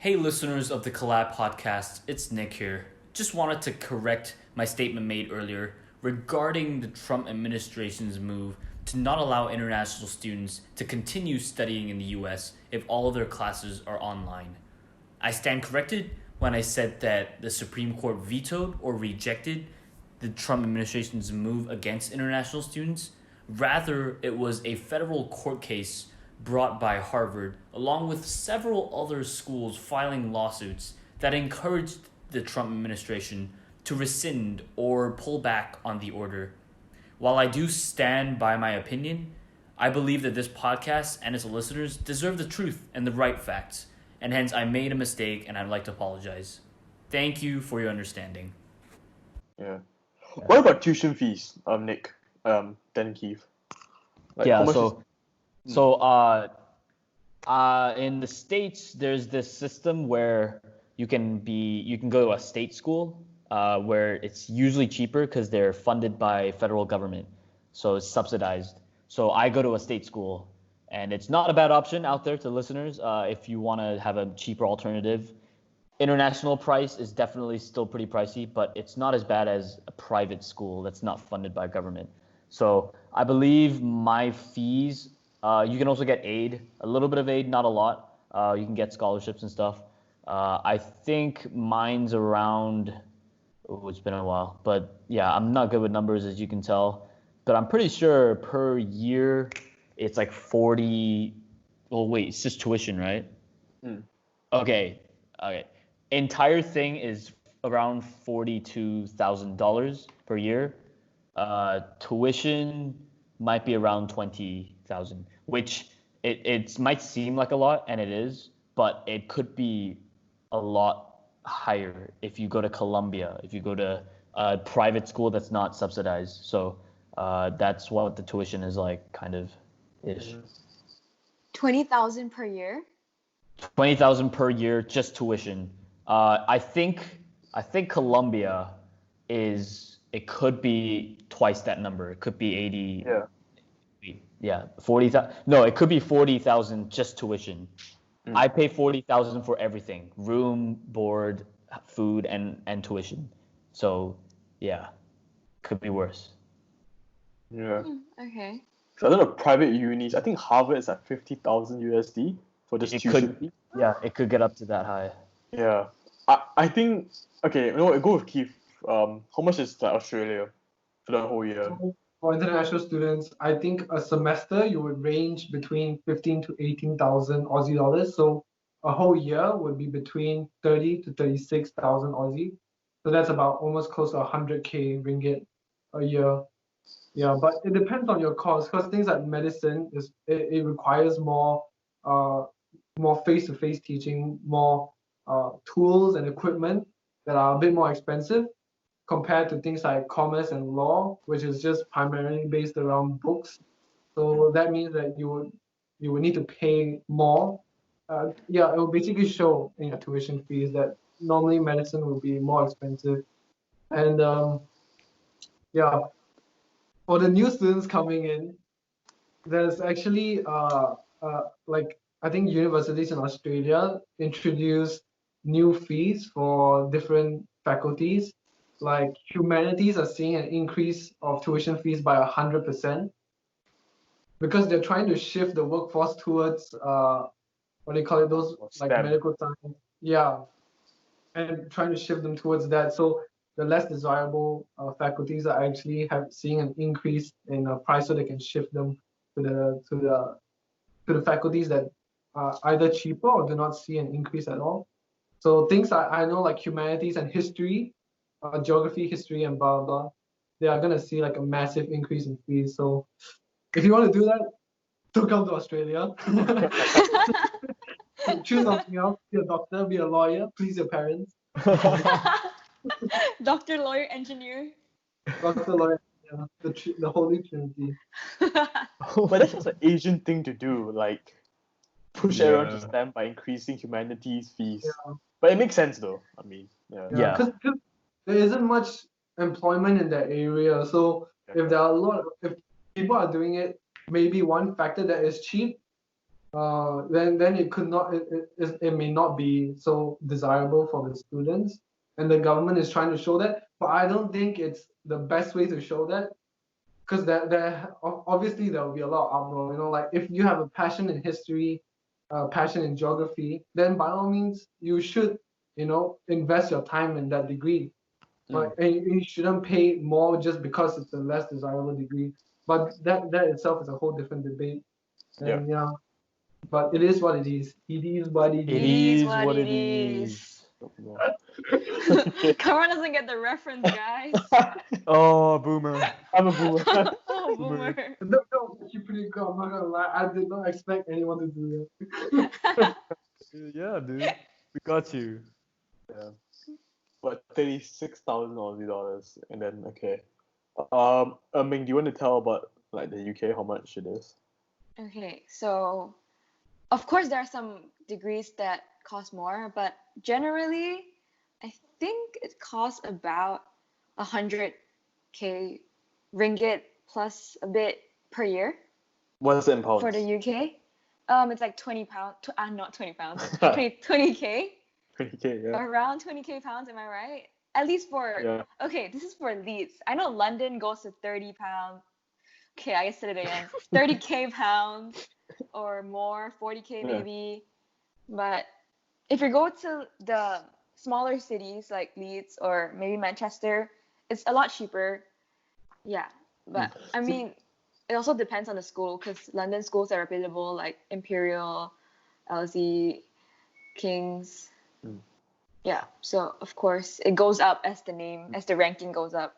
Hey, listeners of the Collab.podcast, it's Nick here. Just wanted to correct my statement made earlier regarding the Trump administration's move to not allow international students to continue studying in the US if all of their classes are online. I stand corrected when I said that the Supreme Court vetoed or rejected the Trump administration's move against international students. Rather, it was a federal court case brought by Harvard, along with several other schools filing lawsuits that encouraged the Trump administration to rescind or pull back on the order. While I do stand by my opinion, I believe that this podcast and its listeners deserve the truth and the right facts, and hence I made a mistake and I'd like to apologize. Thank you for your understanding. Yeah. What about tuition fees, Nick? Then Keith. In the States, there's this system where you can go to a state school where it's usually cheaper because they're funded by federal government, so it's subsidized. So I go to a state school, and it's not a bad option out there to listeners if you want to have a cheaper alternative. International price is definitely still pretty pricey, but it's not as bad as a private school that's not funded by government. So I believe my fees, you can also get aid, a little bit of aid, not a lot. You can get scholarships and stuff. I think mine's around, it's been a while, but yeah, I'm not good with numbers as you can tell, but I'm pretty sure per year it's like 40, it's just tuition, right? Okay. Entire thing is around $42,000 per year. Tuition might be around 20,000, which it might seem like a lot, and it is, but it could be a lot higher if you go to Columbia, if you go to a private school that's not subsidized. So that's what the tuition is like, kind of ish. 20,000 per year? 20,000 per year, just tuition. I think Columbia it could be twice that number. It could be 80. Yeah, 40,000. No, it could be 40,000 just tuition. I pay 40,000 for everything: room, board, food, and tuition. So, yeah, could be worse. Yeah. Okay. So I don't know, private unis, I think Harvard is at 50,000 USD for this tuition fee. Yeah, it could get up to that high. Yeah. I think, okay, you know what, go with Keith. How much is like Australia for the whole year? So for international students, I think a semester you would range between 15 to 18,000 Aussie dollars. So a whole year would be between 30 to 36,000 Aussie. So that's about almost close to 100K ringgit a year. Yeah, but it depends on your course, because things like medicine it requires more face-to-face teaching, more tools and equipment that are a bit more expensive compared to things like commerce and law, which is just primarily based around books. So that means that you would need to pay more. It will basically show in your tuition fees that normally medicine will be more expensive. And for the new students coming in, there's actually I think universities in Australia introduced new fees for different faculties. Like humanities are seeing an increase of tuition fees by 100% because they're trying to shift the workforce towards what do you call it, those like STEM. Medical science. Yeah, and trying to shift them towards that. So the less desirable faculties are actually seeing an increase in price, so they can shift them to the faculties that are either cheaper or do not see an increase at all. So things I know like humanities and history, geography, history, and blah, blah, blah, they are going to see like a massive increase in fees. So if you want to do that, do come to Australia. Choose something else. Be a doctor, be a lawyer, please your parents. Doctor, lawyer, engineer. Doctor, lawyer, yeah, the holy trinity. But that's just an Asian thing to do, like push everyone to STEM by increasing humanities fees. Yeah. But it makes sense though. I mean, because there isn't much employment in that area. So if there are if people are doing it, maybe one factor that is cheap then it could not it may not be so desirable for the students, and the government is trying to show that, but I don't think it's the best way to show that, because obviously there will be a lot of uproar. Like if you have a passion in history, passion in geography, then by all means you should invest your time in that degree. But and you shouldn't pay more just because it's a less desirable degree. But that itself is a whole different debate. And yeah, but it is what it is. It is what it It is. is what it is. Kamran doesn't get the reference, guys. Oh, boomer. I'm a boomer. Oh, boomer. No, keep it good. I'm not gonna lie. I did not expect anyone to do that. Yeah, dude. We got you. Yeah. What, 36,000 Aussie dollars, and then okay. Ming, do you want to tell about like the UK, how much it is? Okay, so of course there are some degrees that cost more, but generally I think it costs about 100k ringgit plus a bit per year What is it in pounds? for the UK. It's like 20 pounds, not 20 pounds, 20k, 20k, yeah. around 20k pounds, am I right? At least for, Yeah. okay, this is for Leeds. I know London goes to 30 pounds. Okay, I said it again. 30k pounds or more, 40k Yeah. maybe. But if you go to the smaller cities like Leeds or maybe Manchester, it's a lot cheaper. Yeah, but I mean, it also depends on the school, because London schools are reputable, like Imperial, LSE, King's. Yeah, so of course it goes up as the ranking goes up.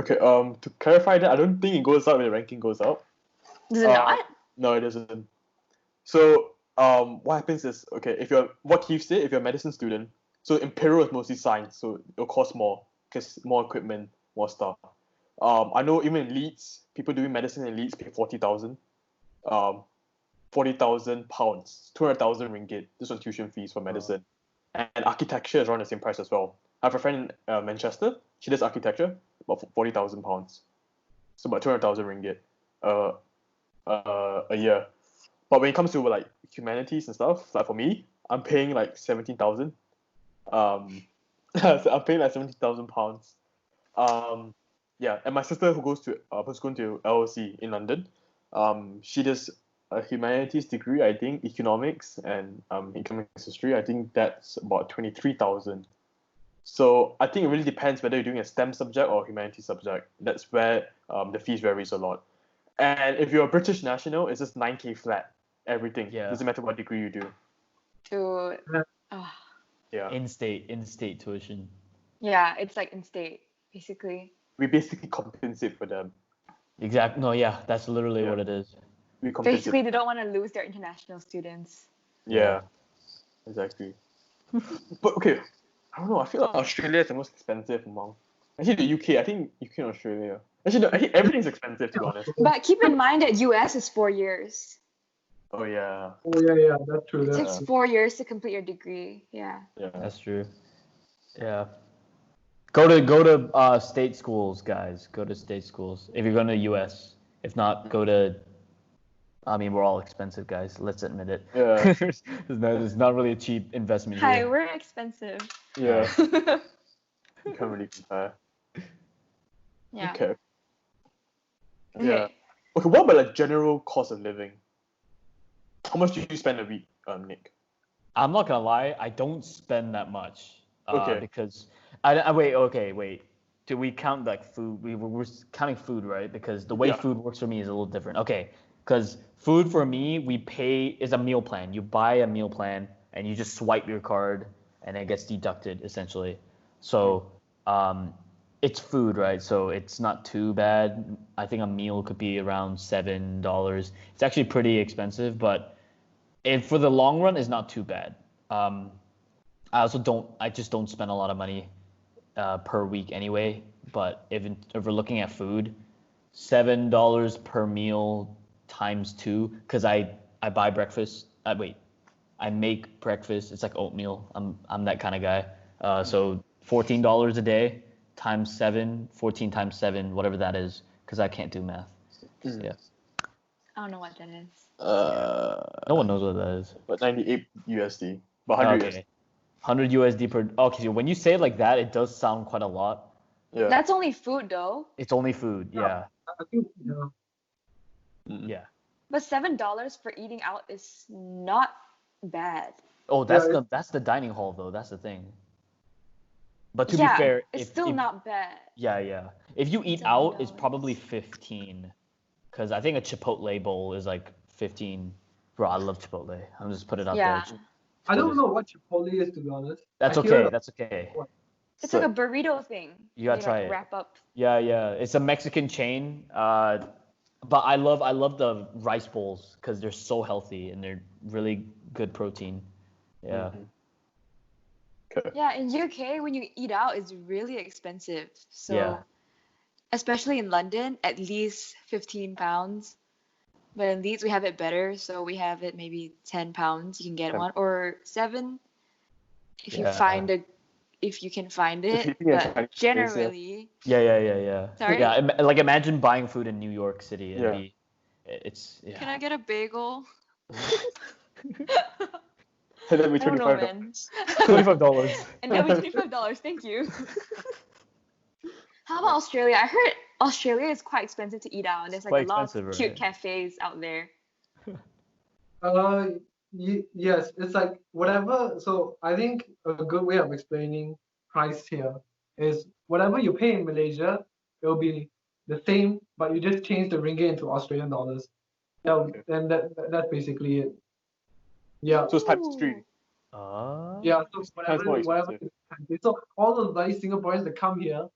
Okay, to clarify that, I don't think it goes up when the ranking goes up. Does it not? No, it doesn't. So, what happens is, okay, what Keith said, if you're a medicine student, so Imperial is mostly science, so it'll cost more, because more equipment, more stuff. I know even in Leeds, people doing medicine in Leeds pay 40,000. 40,000 pounds, 200,000 ringgit, just on tuition fees for medicine. And architecture is around the same price as well. I have a friend in Manchester, she does architecture, about 40,000 pounds. So about 200,000 ringgit a year. But when it comes to like humanities and stuff, like for me, I'm paying like 17,000. So I'm paying like 17,000 pounds. Yeah, and my sister who's going to LSE in London, she does a humanities degree, I think, economics and economics history. I think that's about 23,000. So I think it really depends whether you're doing a STEM subject or humanities subject. That's where the fees varies a lot. And if you're a British national, it's just 9k flat, everything. Yeah. Doesn't matter what degree you do. Yeah. In-state tuition. Yeah, it's like in-state, basically. We basically compensate for them. Exactly. No, yeah, that's literally what it is. We compensate. Basically, they don't want to lose their international students. Yeah, exactly. But okay, I don't know. I feel like Australia is the most expensive among. Actually, the UK. I think UK and Australia. Actually, no, I think everything's expensive, to be honest. But keep in mind that US is 4 years. Oh yeah. Oh yeah, that's true. It That's takes true. 4 years to complete your degree. Yeah. Yeah. That's true. Yeah. Go to state schools, guys. Go to state schools. If you're going to US, if not, go to. I mean, we're all expensive, guys. Let's admit it. Yeah. There's not really a cheap investment Hi, here. we're expensive. Yeah. You can't really compare. Yeah. Okay. Okay. Yeah. Okay. What about like general cost of living? How much do you spend a week, Nick? I'm not gonna lie, I don't spend that much. Okay. Because wait. Do we count like food? We're counting food, right? Because the way food works for me is a little different. Okay. Because food for me, we pay is a meal plan. You buy a meal plan and you just swipe your card and it gets deducted essentially. So it's food, right? So it's not too bad. I think a meal could be around $7. It's actually pretty expensive, but for the long run, it's not too bad. I just don't spend a lot of money per week anyway. But if we're looking at food, $7 per meal times 2, because I buy breakfast. I make breakfast. It's like oatmeal. I'm that kind of guy. So $14 a day times 7, 14 times 7, whatever that is, because I can't do math. Yeah. I don't know what that is. No one knows what that is. But 98 USD. But 100 Okay. 100 USD per. Okay, so when you say it like that, it does sound quite a lot. Yeah. That's only food though. It's only food. Yeah. I think yeah. Yeah. But $7 for eating out is not bad. Oh, Yeah, that's the dining hall though. That's the thing. But to be Yeah, fair, it's if still not bad. yeah. If you eat out, it's $7. probably 15. Because I think a Chipotle bowl is like 15. Bro, I love Chipotle. I'm just put it out Yeah. there. I don't know what Chipotle is, to be honest. That's I hear okay. it- That's okay. It's like a burrito thing. You gotta They, try like, it. wrap up. Yeah. It's a Mexican chain. But I love the rice bowls because they're so healthy and they're really good protein. Yeah. Okay. Yeah, in UK when you eat out it's really expensive. So Yeah. especially in London, at least £15. But in Leeds we have it better, so we have it maybe £10. You can get Yeah. one or 7 if you Yeah. find it, if you can find If it. you think it's But Chinese place, generally, Yeah. Sorry? Yeah, like imagine buying food in New York City. Yeah. It's yeah. can I get a bagel? Hey, that'd be I don't know, $25. man. $25. And that'll be $25. Thank you. How about Australia? I heard Australia is quite expensive to eat out, and there's like Quite a lot expensive, of cute right? cafes out there. Yes, it's like whatever. So I think a good way of explaining price here is whatever you pay in Malaysia, it'll be the same, but you just change the ringgit into Australian dollars. Okay. And that's basically it. Yeah. So it's times 3. Oh. Yeah, so That's more whatever. expensive. So all those bloody Singaporeans that come here,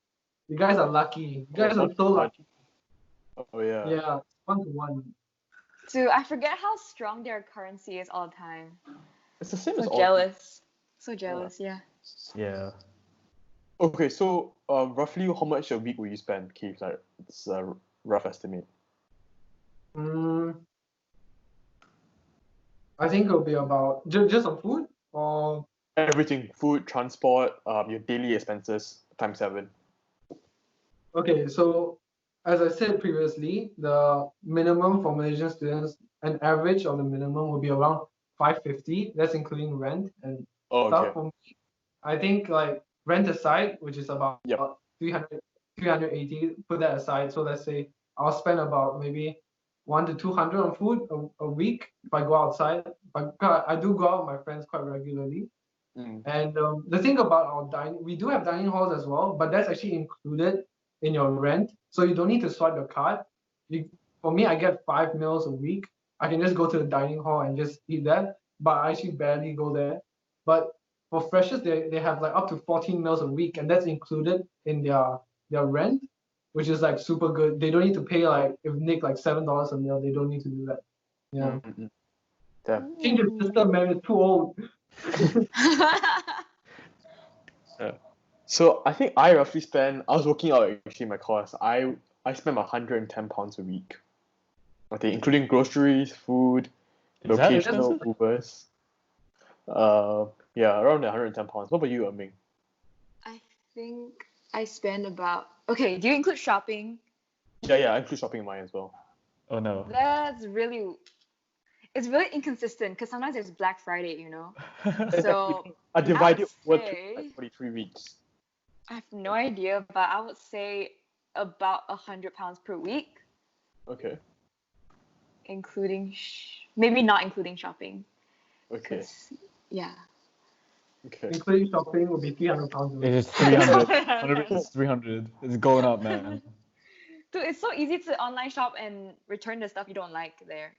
you guys are lucky. You guys Oh, are so 1-to-1. lucky. Oh yeah. Yeah, 1-to-1. So I forget how strong their currency is all the time. It's the same So as all. jealous. So jealous, yeah. Yeah. Okay, so roughly how much a week will you spend, Keith? Like it's a rough estimate. I think it'll be about just on food or Everything, food, transport, your daily expenses times 7. okay. So as I said previously, the minimum for Malaysian students, an average of the minimum will be around 550. That's including rent and Oh, stuff. okay. For me, I think like rent aside, which is about Yep. 380. Put that aside. So let's say I'll spend about maybe 100 to 200 on food a week if I go outside. I do go out with my friends quite regularly. And the thing about our we do have dining halls as well, but that's actually included in your rent. So you don't need to swipe your card. For me, I get 5 meals a week. I can just go to the dining hall and just eat that, but I actually barely go there. But for freshers, they have like up to 14 meals a week, and that's included in their rent, which is like super good. They don't need to pay like if Nick like $7 a meal, they don't need to do that. Yeah. Damn. Change the system, man. It's too old. So I think I roughly spend. I was working out actually my course. I spend about £110 a week. Okay, including groceries, food, Is that occasional expensive? Ubers. Yeah, around £110. What about you, Ming? I think I spend about. Okay, do you include shopping? Yeah, I include shopping in mine as well. Oh no. That's really. It's really inconsistent because sometimes there's Black Friday, you know. So I divide it over say- like 43 weeks. I have no idea, but I would say about £100 per week, Okay. including maybe not including shopping. Okay. 'Cause- yeah. Okay. Including shopping will be 300 pounds a It week. is 300. 100 is 300. It's going up, man. Dude, it's so easy to online shop and return the stuff you don't like there.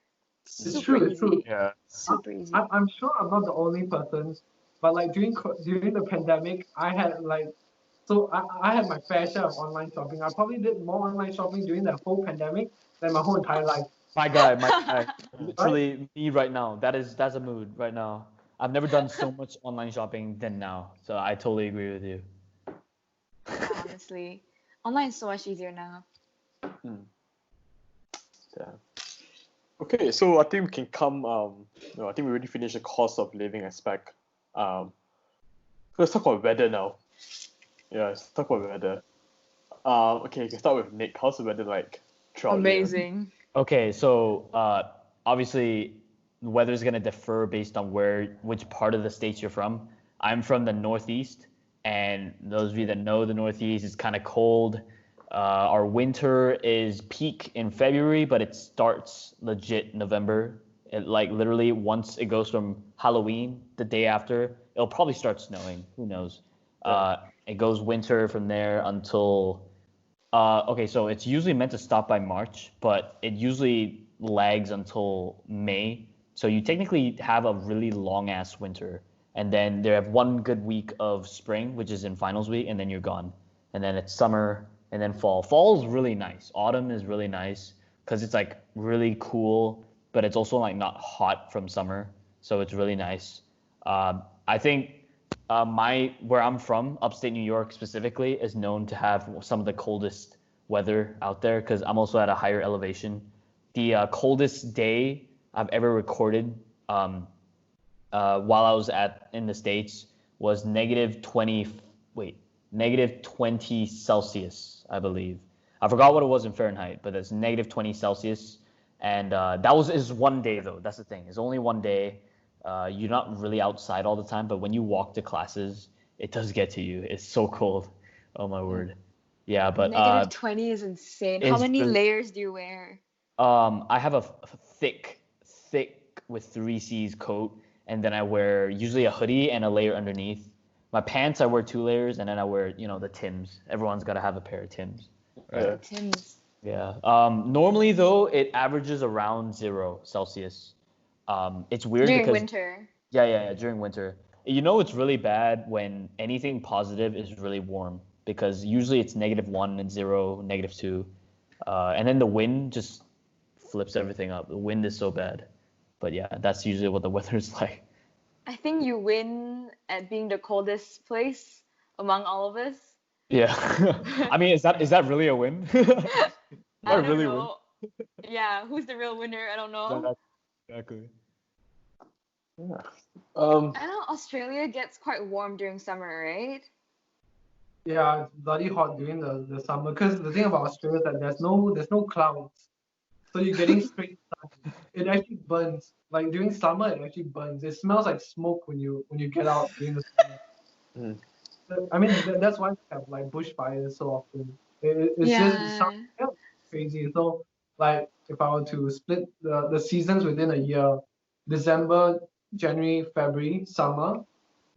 It's Super true, it's easy. true. Yeah. Super easy. I'm sure I'm not the only person, but like during the pandemic, I had I had my fair share of online shopping. I probably did more online shopping during that whole pandemic than my whole entire life. My guy. Literally me right now. That's a mood right now. I've never done so much online shopping than now. So I totally agree with you. Yeah, honestly, online is so much easier now. Yeah. Okay, so I think we can come. I think we already finished the cost of living aspect. Let's talk about weather now. Yeah, let's talk about weather. Okay, you can start with Nick. How's the weather like throughout here? Amazing. Okay, so obviously the weather is gonna differ based on which part of the states you're from. I'm from the Northeast, and those of you that know the Northeast, it's kind of cold. Our winter is peak in February, but it starts legit November. It like literally once it goes from Halloween, the day after, it'll probably start snowing. Who knows? It goes winter from there until okay, so it's usually meant to stop by March, but it usually lags until May. So you technically have a really long ass winter, and then they have one good week of spring, which is in finals week, and then you're gone. And then it's summer, and then fall. Fall is really nice. Autumn is really nice because it's like really cool, but it's also like not hot from summer, so it's really nice. I think my where I'm from, upstate New York specifically, is known to have some of the coldest weather out there because I'm also at a higher elevation. The coldest day I've ever recorded while I was in the States was negative 20. Wait, negative 20 Celsius, I believe. I forgot what it was in Fahrenheit, but it's negative 20 Celsius. And that was is one day though. That's the thing. It's only one day. You're not really outside all the time, but when you walk to classes, it does get to you. It's so cold. Oh my word. Yeah, but Negative 20 is insane. How it's many really, layers do you wear? I have a thick with three C's coat, and then I wear usually a hoodie and a layer underneath. My pants I wear two layers, and then I wear the Tims. Everyone's got to have a pair of Tims, right? Yeah. Tim's. Yeah. Normally though, it averages around 0 Celsius. It's weird During because winter. yeah, during winter. It's really bad when anything positive is really warm because usually it's -1 and 0, -2. And then the wind just flips everything up. The wind is so bad. But yeah, that's usually what the weather is like. I think you win at being the coldest place among all of us. Yeah. I mean, is that really a win? Is I that don't really a win? know. Yeah, who's the real winner? I don't know. Exactly. Yeah. I know Australia gets quite warm during summer, right? Yeah, it's bloody hot during the summer. Because the thing about Australia is that there's no clouds, so you're getting straight sun. It actually burns. Like during summer, it actually burns. It smells like smoke when you get out during the summer. Mm. I mean, that's why we have like bushfires so often. It's just it sounds Yeah. yeah, crazy. So like if I were to split the seasons within a year, December, January, February, summer,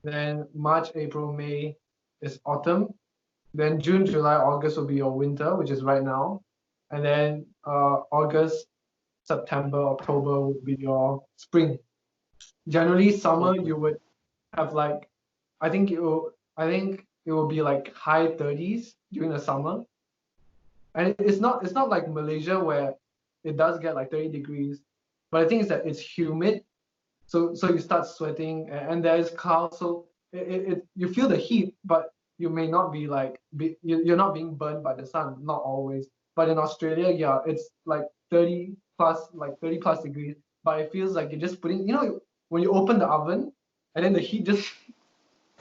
then March, April, May is autumn. Then June, July, August will be your winter, which is right now. And then August, September, October would be your spring. Generally, summer you would have like, I think it will be like high 30s during the summer. And it's not like Malaysia where it does get like 30 degrees, but I think it's that it's humid, so you start sweating and there's clouds, so you feel the heat, but you may not be like you're not being burned by the sun, not always. But in Australia, yeah, it's like 30 plus degrees, but it feels like you're just putting, when you open the oven and then the heat just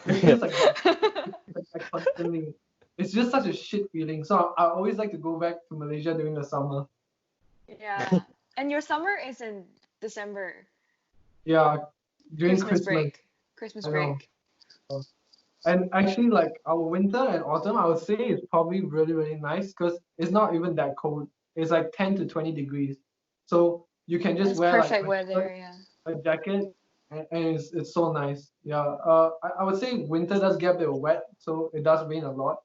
it feels like like constantly. It's just such a shit feeling. So I always like to go back to Malaysia during the summer. Yeah. And your summer is in December. Yeah, during Christmas Christmas. break. Christmas I know. break. And actually, like our winter and autumn, I would say is probably really, really nice because it's not even that cold. It's like 10 to 20 degrees. So you can just That's wear like perfect a shirt, weather, yeah. a jacket, and it's so nice. Yeah. I would say winter does get a bit wet, so it does rain a lot.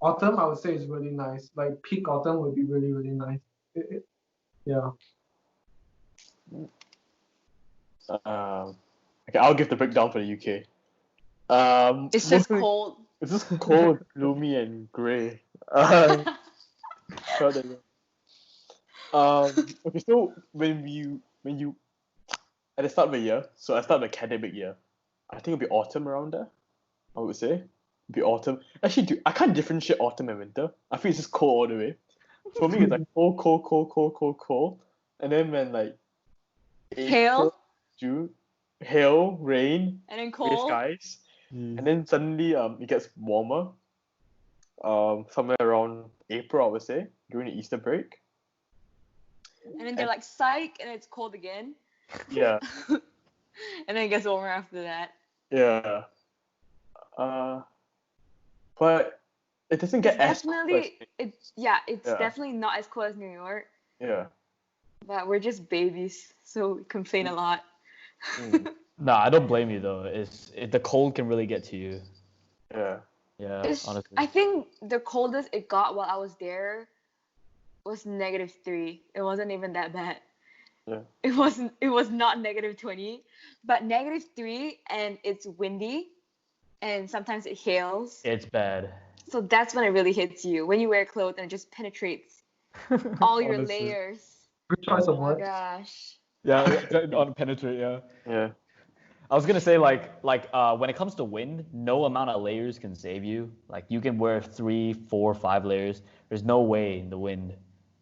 Autumn, I would say is really nice. Like peak autumn would be really, really nice. Yeah. Okay, I'll give the breakdown for the UK. It's just Mostly cold. it's just cold, gloomy, and grey. Uh, throughout the year. Okay, so when you at the start of the year, so at the start of the academic year, I think it'll be autumn around there. I would say it'll be autumn. Actually, I can't differentiate autumn and winter. I feel it's just cold all the way. For me, it's like cold, cold, cold, cold, cold, cold, and then when like Hail April, June, hail, rain, and then gray cold. skies, and then suddenly it gets warmer. Somewhere around April, I would say, during the Easter break. and then they're like psych, and it's cold again, Yeah. and then it gets warmer after that. Yeah. But it doesn't get It's as cold as definitely it's Yeah. definitely not as cold as New York, yeah. but we're just babies, so we complain a lot. Mm. No, I don't blame you though. The cold can really get to you. Yeah. Yeah, honestly. I think the coldest it got while I was there was -3. It wasn't even that bad. Yeah. It was not -20, but -3, and it's windy, and sometimes it hails. It's bad. So that's when it really hits you, when you wear clothes and it just penetrates all your Honestly. layers. Good choice of Oh my words. gosh. Yeah, on penetrate, yeah. Yeah. I was gonna say when it comes to wind, no amount of layers can save you. Like you can wear 3, 4, 5 layers. There's no way in the wind.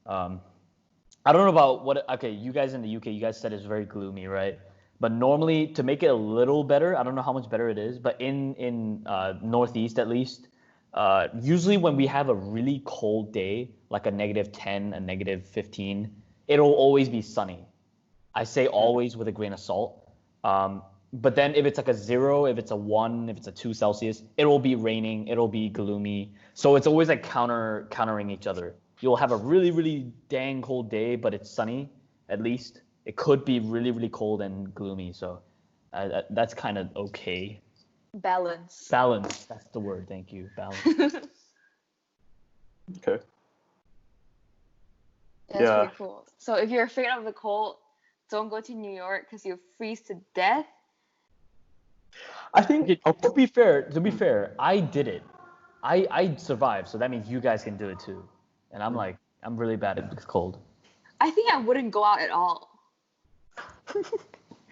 I don't know about okay, you guys in the UK, you guys said it's very gloomy, right? But normally to make it a little better, I don't know how much better it is, but in Northeast at least, usually when we have a really cold day, like a -10, a -15, it'll always be sunny. I say always with a grain of salt. But then if it's like a 0, if it's a 1, if it's a 2 Celsius, it'll be raining, it'll be gloomy. So it's always like countering each other. You'll have a really, really dang cold day, but it's sunny, at least. It could be really, really cold and gloomy. So that's kind of okay. Balance. Balance, that's the word. Thank you. Balance. Okay. That's Yeah. pretty cool. So if you're afraid of the cold, don't go to New York because you'll freeze to death. I think To be fair, I did it. I survived, so that means you guys can do it too. And I'm really bad at the cold. I think I wouldn't go out at all.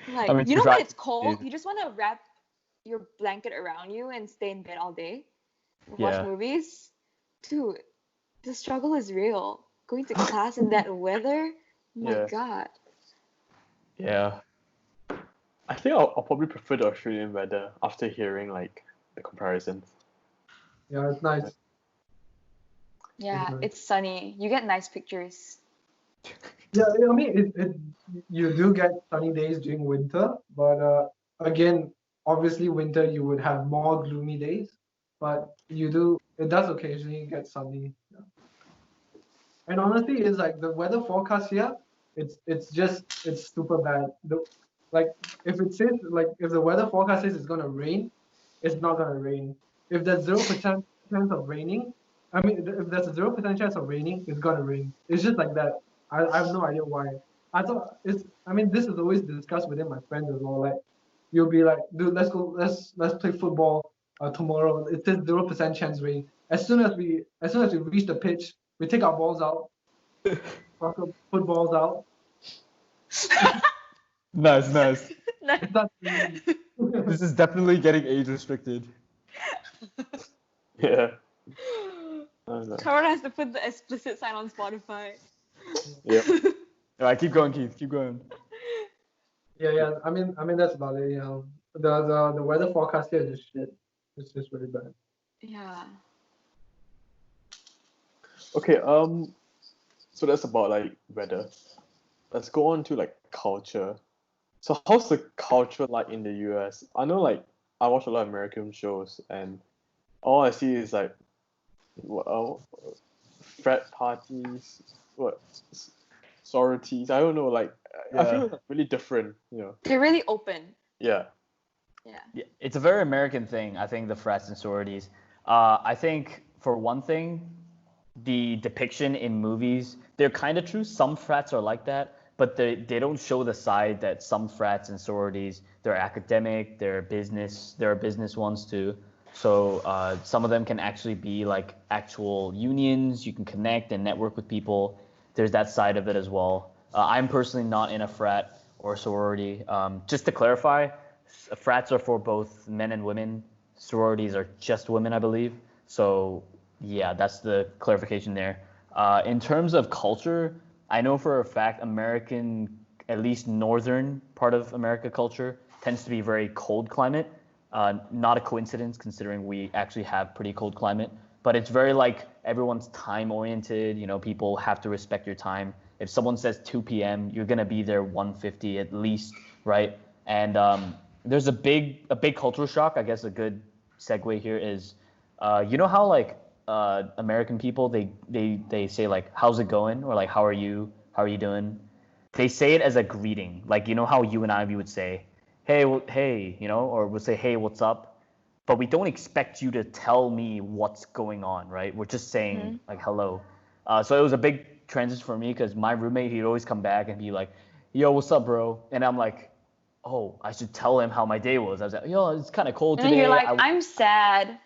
Like, I mean, you know try- when it's cold, you just want to wrap your blanket around you and stay in bed all day, watch Yeah. movies. Dude, the struggle is real. Going to class in that weather, my Yeah. God. Yeah. I think I'll probably prefer the Australian weather after hearing like the comparisons. Yeah, it's nice. Yeah, Mhm. it's sunny. You get nice pictures. Yeah, I mean, you do get sunny days during winter, but again, obviously winter you would have more gloomy days, but it does occasionally get sunny. Yeah. And honestly, it's like the weather forecast here, it's super bad. Like if it says like if the weather forecast says it's gonna rain, it's not gonna rain. If there's 0% chance of raining, I mean if there's a 0% chance of raining, it's gonna rain. It's just like that. I have no idea why. I mean this is always discussed within my friends as well. Like you'll be like, dude, let's play football tomorrow. It says 0% chance rain. As soon as we reach the pitch, we take our balls out, put balls out. Nice. It's not raining. This is definitely getting age restricted. Yeah. I don't know. Kamran has to put the explicit sign on Spotify. Yeah. All right, keep going, Keith. Keep going. Yeah. I mean that's about it. You know, the weather forecast here is just shit. It's just really bad. Yeah. Okay. So that's about like weather. Let's go on to like culture. So how's the culture like in the US? I know like I watch a lot of American shows and all I see is like frat parties, sororities. I don't know. Like I feel it's like, really different. You know. They're really open. Yeah. Yeah, it's a very American thing, I think, the frats and sororities. I think, for one thing, the depiction in movies, they're kind of true. Some frats are like that, but they don't show the side that some frats and sororities, they're academic, there are business ones too. So some of them can actually be like actual unions. You can connect and network with people. There's that side of it as well. I'm personally not in a frat or sorority. Just to clarify, frats are for both men and women. Sororities are just women, I believe. So yeah, that's the clarification there. In terms of culture, I know for a fact American, at least northern part of America culture, tends to be very cold climate. Not a coincidence considering we actually have pretty cold climate, but it's very like everyone's time oriented. You know, people have to respect your time. if someone says 2 p.m., you're gonna be there 1:50 at least, right? And there's a big cultural shock. I guess a good segue here is, you know how like American people they say like how's it going, or like how are you doing? They say it as a greeting, like you know how you and I we would say hey hey, you know, or we'll say hey what's up, but we don't expect you to tell me what's going on, right? We're just saying like hello. So it was a big transition for me because my roommate, he'd always come back and be like, yo what's up bro, and I'm like, oh, I should tell him how my day was. I was like, yo, it's kind of cold And today. you're like, I'm sad.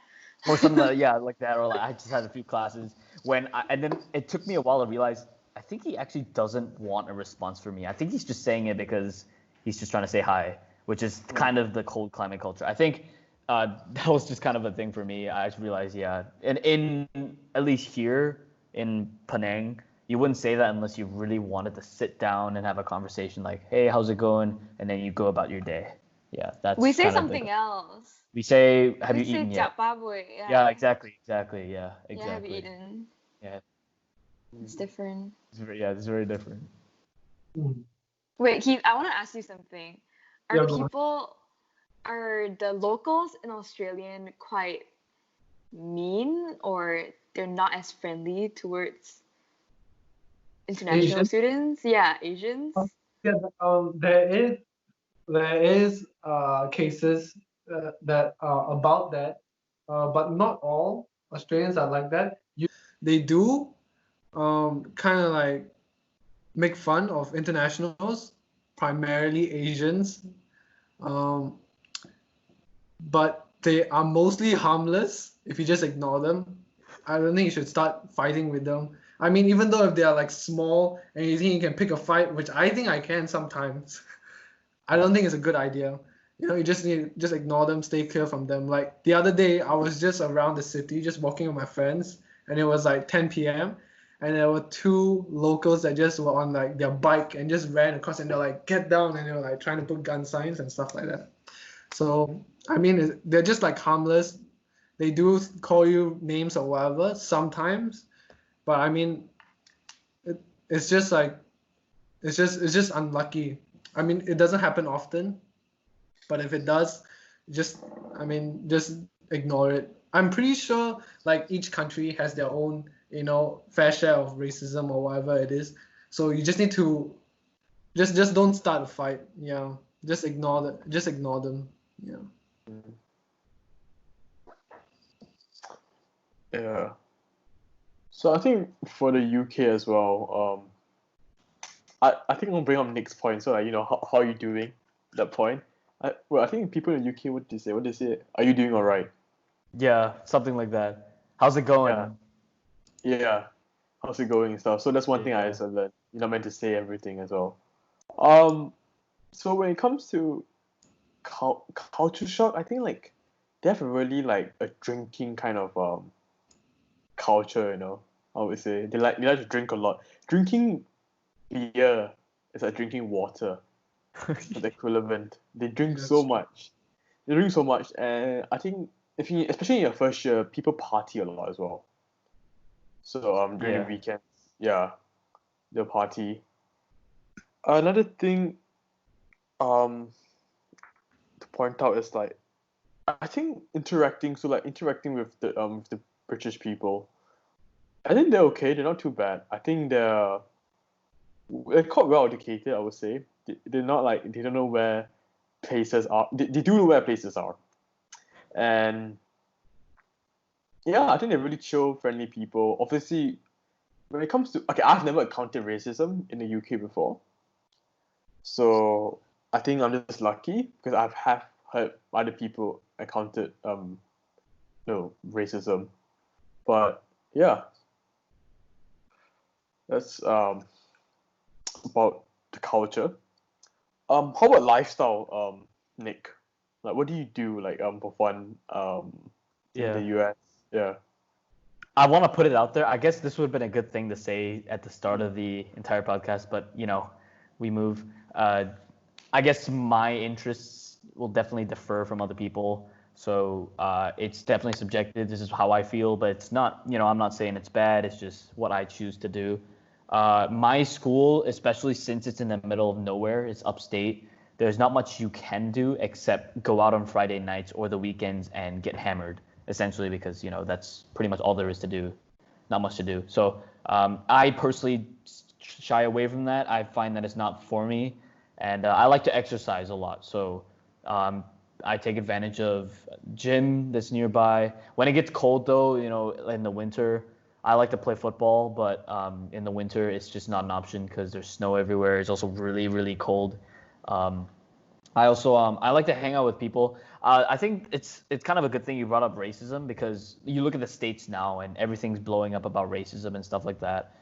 Or something yeah, like that, or like I just had a few classes and then it took me a while to realize I think he actually doesn't want a response from me. I think he's just saying it because he's just trying to say hi, which is kind of the cold climate culture. I think that was just kind of a thing for me. I just realized, yeah, and in at least here in Penang, you wouldn't say that unless you really wanted to sit down and have a conversation, like, hey, how's it going? And then you go about your day. Yeah, that's We say kind of something else. We say, have We you say eaten yet? "Jap baboy." Yeah. Yeah, exactly. Yeah, Yeah, have you exactly. eaten? Yeah, It's different. it's very different. Mm. Wait, Keith, I want to ask you something. Yeah, go on. Are the locals in Australian quite mean, or they're not as friendly towards international Asian. students? Yeah, Asians. Yeah, there is cases that are about that, but not all Australians are like that. They do kind of like make fun of internationals, primarily Asians, um, but they are mostly harmless if you just ignore them. I don't think you should start fighting with them. I mean, even though if they are like small and you think you can pick a fight, which I think I can sometimes, I don't think it's a good idea. You know, you just need just ignore them, stay clear from them. Like the other day, I was just around the city, just walking with my friends, and it was like 10 p.m. and there were two locals that just were on like their bike and just ran across, and they're like, "Get down!" and they were like trying to put gun signs and stuff like that. So I mean, they're just like harmless. They do call you names or whatever sometimes, but I mean, it's just like it's just unlucky. I mean, it doesn't happen often, but if it does, just just ignore it. I'm pretty sure like each country has their own, fair share of racism or whatever it is. So you just need to just don't start a fight. Yeah, just ignore that. Just ignore them. Yeah. Yeah. So I think for the UK as well, I think I'll bring up Nick's point. So like, how are you doing? That point. I think people in the UK, what do they say? What do they say? Are you doing all right? Yeah, something like that. How's it going? Yeah. How's it going and stuff? So that's one thing I Yeah. also learned. You're not meant to say everything as well. So when it comes to culture shock, I think like they have a really like a drinking kind of culture. I would say they like to drink a lot. Drinking beer is like drinking water. The equivalent. They drink That's so true. much. They drink so much, and I think especially in your first year, people party a lot as well. So during the Yeah. weekends, yeah, they'll party. Another thing um to point out is like I think interacting with the British people. I think they're okay. They're not too bad. I think they're quite well educated. I would say they're not like they don't know where places are. They do know where places are, and yeah, I think they're really chill, friendly people. Obviously, when it comes to I've never encountered racism in the UK before, so I think I'm just lucky because have heard other people encountered racism, but yeah, that's about the culture. How about lifestyle, Nick? Like, what do you do like for fun in the Yeah. US? Yeah. I want to put it out there. I guess this would have been a good thing to say at the start of the entire podcast, but we move. I guess my interests will definitely differ from other people. So it's definitely subjective. This is how I feel, but it's not, I'm not saying it's bad. It's just what I choose to do. My school, especially since it's in the middle of nowhere, it's upstate. There's not much you can do except go out on Friday nights or the weekends and get hammered, essentially, because that's pretty much all there is to do. Not much to do. So I personally shy away from that. I find that it's not for me, and I like to exercise a lot. So I take advantage of gym that's nearby. When it gets cold, though, in the winter, I like to play football, but in the winter, it's just not an option because there's snow everywhere. It's also really, really cold. I also I like to hang out with people. I think it's kind of a good thing you brought up racism, because you look at the States now and everything's blowing up about racism and stuff like that,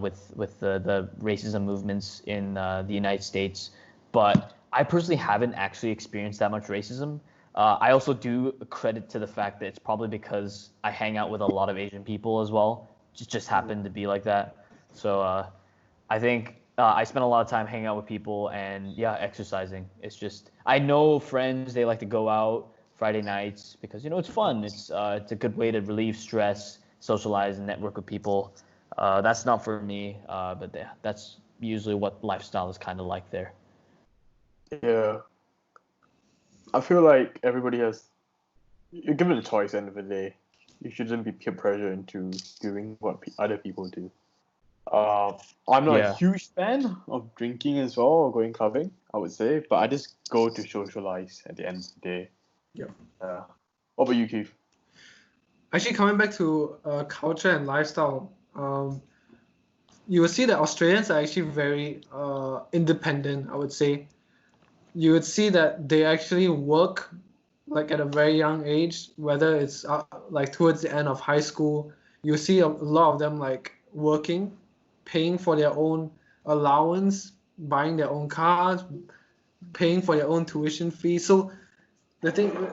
with the racism movements in the United States. But I personally haven't actually experienced that much racism. I also do credit to the fact that it's probably because I hang out with a lot of Asian people as well. Just happened to be like that. So I think I spend a lot of time hanging out with people and exercising. It's just, I know friends, they like to go out Friday nights because it's fun. It's a good way to relieve stress, socialize, and network with people. That's not for me, but that's usually what lifestyle is kind of like there. Yeah. I feel like everybody you're given a choice at the end of the day. You shouldn't be peer pressure into doing what other people do. I'm not a huge fan of drinking as well or going clubbing, I would say, but I just go to socialize at the end of the day. Yeah. What about you, Keith? Actually, coming back to culture and lifestyle, you will see that Australians are actually very independent, I would say. You would see that they actually work like at a very young age, whether it's like towards the end of high school. You see a lot of them like working, paying for their own allowance, buying their own cars, paying for their own tuition fees. So the thing,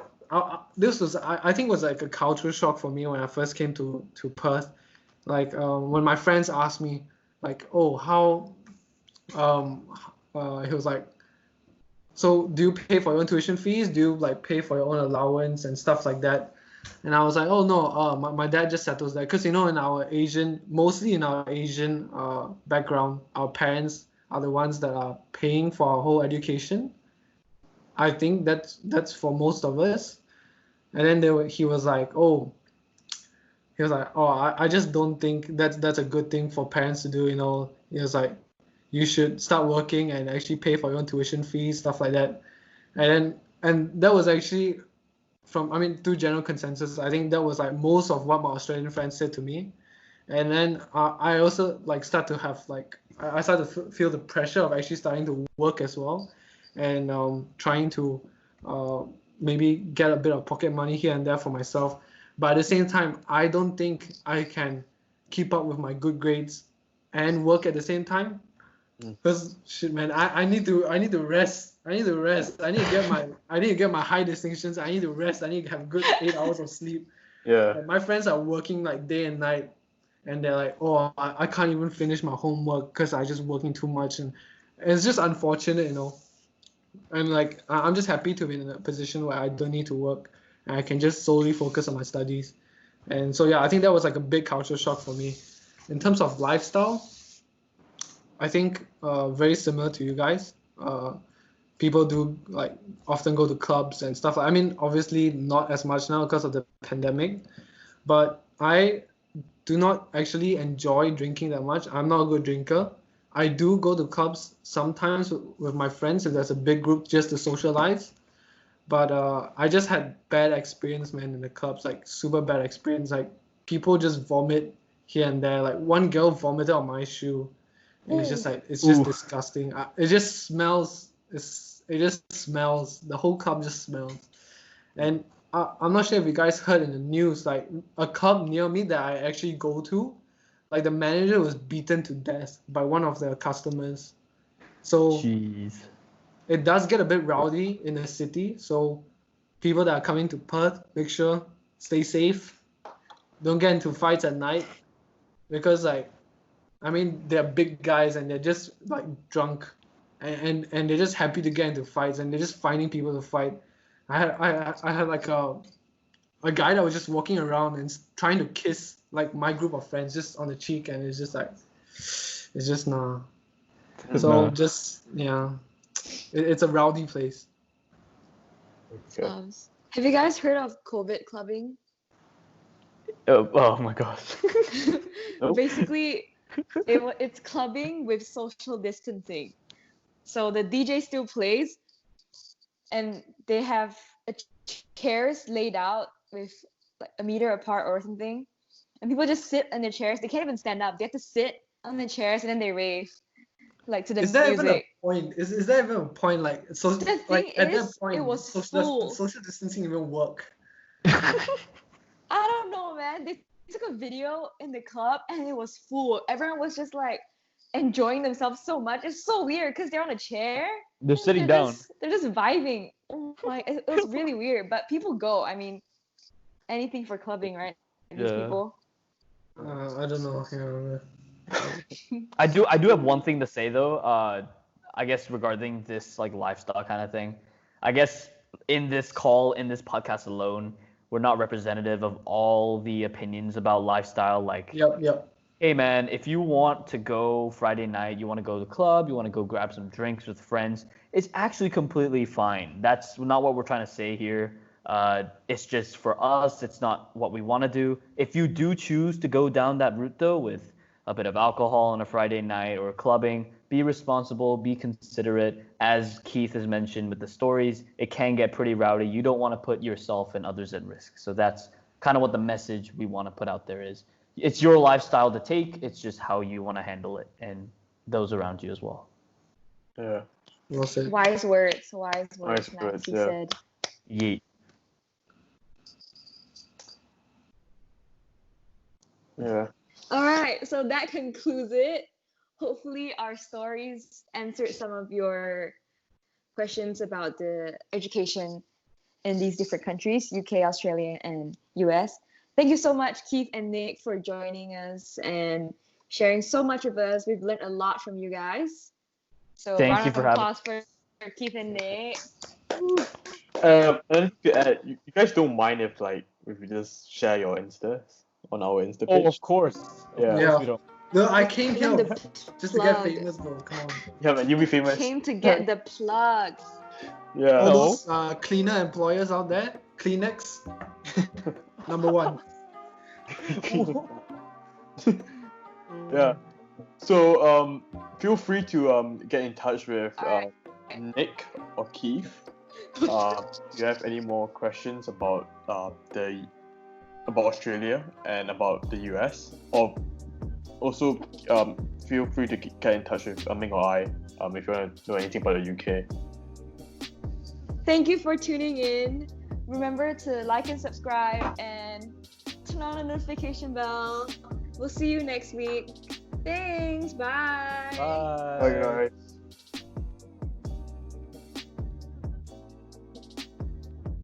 this was, I think, was like a cultural shock for me when I first came to Perth. Like when my friends asked me, like, oh, how, he was like, so do you pay for your own tuition fees? Do you like pay for your own allowance and stuff like that? And I was like, oh no, my dad just settles that, because mostly in our Asian background, our parents are the ones that are paying for our whole education. I think that's for most of us. And then he was like, oh, I just don't think that's a good thing for parents to do. He was like, you should start working and actually pay for your own tuition fees, stuff like that. And that was actually through general consensus, I think that was like most of what my Australian friends said to me. And then I also like start to have like, I started to feel the pressure of actually starting to work as well, and trying to maybe get a bit of pocket money here and there for myself. But at the same time, I don't think I can keep up with my good grades and work at the same time. Because shit, man, I need to rest. I need to get my high distinctions. I need to rest. I need to have good 8 hours of sleep. Yeah. And my friends are working like day and night, and they're like, oh, I can't even finish my homework because I just working too much, and it's just unfortunate, And like, I'm just happy to be in a position where I don't need to work and I can just solely focus on my studies. And so I think that was like a big culture shock for me. In terms of lifestyle, I think very similar to you guys. People do like often go to clubs and stuff. Obviously not as much now because of the pandemic, but I do not actually enjoy drinking that much. I'm not a good drinker. I do go to clubs sometimes with my friends if there's a big group just to socialize. But I just had bad experience, man, in the clubs, like super bad experience. Like people just vomit here and there. Like one girl vomited on my shoe. And it's just like, it's just disgusting. It just smells. It just smells. The whole club just smells. And I'm not sure if you guys heard in the news, like a club near me that I actually go to, like the manager was beaten to death by one of their customers. So Jeez. It does get a bit rowdy in the city. So people that are coming to Perth, make sure stay safe. Don't get into fights at night, because they're big guys and they're just like drunk, and they're just happy to get into fights, and they're just finding people to fight. I had like a guy that was just walking around and trying to kiss like my group of friends just on the cheek, and it's just like, It's just nah. It's So not. just yeah, it's a rowdy place. Okay. Have you guys heard of COVID clubbing? Oh my gosh. Nope. Basically, it's clubbing with social distancing. So the DJ still plays, and they have chairs laid out with like a meter apart or something, and people just sit on the chairs. They can't even stand up. They have to sit on the chairs and then they rave, like to the Is there even a music. point? Is there even a point like so The like thing at that is, point it was full. social distancing even work? I don't know, man. They took a video in the club and it was full. Everyone was just like enjoying themselves so much. It's so weird because they're on a chair. They're sitting down. They're just vibing. Oh my, it was really weird. But people go. I mean, anything for clubbing, right? These Yeah. people. I don't know. Yeah. I do have one thing to say though. I guess regarding this like lifestyle kind of thing. I guess in this podcast alone, we're not representative of all the opinions about lifestyle. Like, Yep. hey man, if you want to go Friday night, you want to go to the club, you want to go grab some drinks with friends, it's actually completely fine. That's not what we're trying to say here. It's just for us, it's not what we want to do. If you do choose to go down that route though, with a bit of alcohol on a Friday night or clubbing, be responsible, be considerate. As Keith has mentioned with the stories, it can get pretty rowdy. You don't want to put yourself and others at risk. So that's kind of what the message we want to put out there is. It's your lifestyle to take. It's just how you want to handle it and those around you as well. Yeah. Well said. Wise words, Wise words, Nancy yeah. said. Yeet. Yeah. All right, so that concludes it. Hopefully, our stories answered some of your questions about the education in these different countries, UK, Australia, and US. Thank you so much, Keith and Nick, for joining us and sharing so much with us. We've learned a lot from you guys. So Thank you for having applause for Keith and Nick. And to add, you guys don't mind if we just share your Instas on our Insta page? Oh, of course. Yeah. Yeah. We don't. No, I came here Give them the just to get plug. famous, bro. Come on. Yeah, man, you'll be famous. Came to get the plug. Yeah. All No. those cleaner employers out there, Kleenex, number one. Yeah. So feel free to get in touch with Nick or Keith. If you have any more questions about about Australia and about the US, or also feel free to get in touch with Ming or I if you want to know anything about the UK. Thank you for tuning in. Remember to like and subscribe and turn on the notification bell. We'll see you next week. Thanks. Bye. Bye. Bye guys.